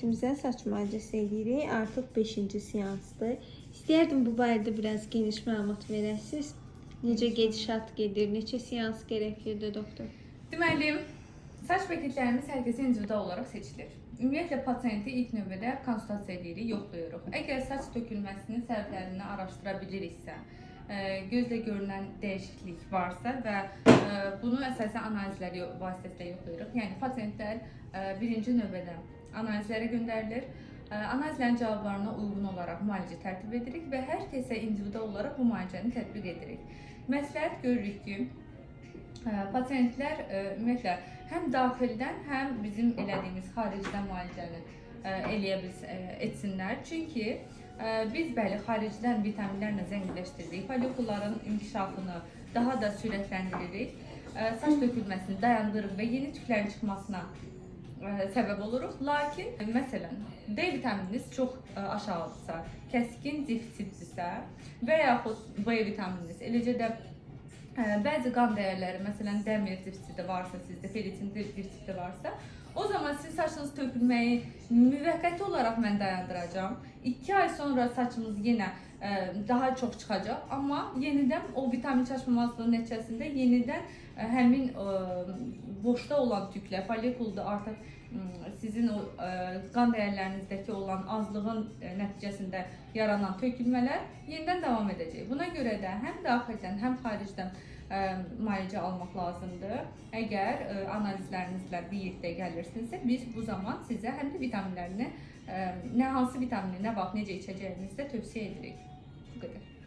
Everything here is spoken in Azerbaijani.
pasientimizə saç müalicəsi edirik. Artıq 5-ci seansdır. İstəyərdim bu barədə biraz geniş məlumat verəsiniz. Necə gedişat gedir, neçə seans gərəklidir doktor? Deməli, saç paketlərimiz hər kəsə individual olaraq seçilir. Ümumiyyətlə, pasiyenti ilk növbədə konsultasiya edirik, yoxlayırıq. Əgər saç tökülməsinin səbəblərini araşdıra biliriksə, gözlə görünən dəyişiklik varsa və bunu əsasən analizlər vasitəsilə yoxlayırıq. Yəni, pasiyentlər birinci növbədə analizlərə göndərilir. Analizlərin cavablarına uyğun olaraq müalicə tərtib edirik və hər kəsə individual olaraq bu müalicəni tətbiq edirik. Məsləhət görürük ki, pasiyentlər ümumiyyətlə həm daxildən, həm bizim elədiyimiz xaricdən müalicəni etsinlər. Çünki biz bəli, xaricdən vitaminlərlə zənginləşdiririk, follikulların inkişafını daha da sürətləndiririk, saç tökülməsini dayandırırıq və yeni tüklərin çıxmasına səbəb oluruq. Lakin, məsələn, D vitamininiz çox aşağıdırsa, kəskin defisitdirsə və yaxud B vitamininiz, eləcə də bəzi qan dəyərləri, məsələn, dəmir defisiti varsa, sizdə feritin defisiti varsa, o zaman siz saçınız tökülməyi müvəqqəti olaraq mən dayandıracağam. 2 ay sonra saçınız yenə daha çox çıxacaq, amma yenidən o vitamin çatışmamazlığı nəticəsində yenidən həmin boşda olan tüklər, follikulda artıq sizin o qan dəyərlərinizdəki olan azlığın nəticəsində yaranan tökülmələr yenidən davam edəcək. Buna görə də həm daxildən, həm xaricdən müalicə almaq lazımdır. Əgər analizlərinizlə birlikdə gəlirsinizsə, biz bu zaman sizə həm də vitaminlərini, nə hansı vitamini, nə vaxt, necə içəcəyinizi də tövsiyə edirik. Bu qədər.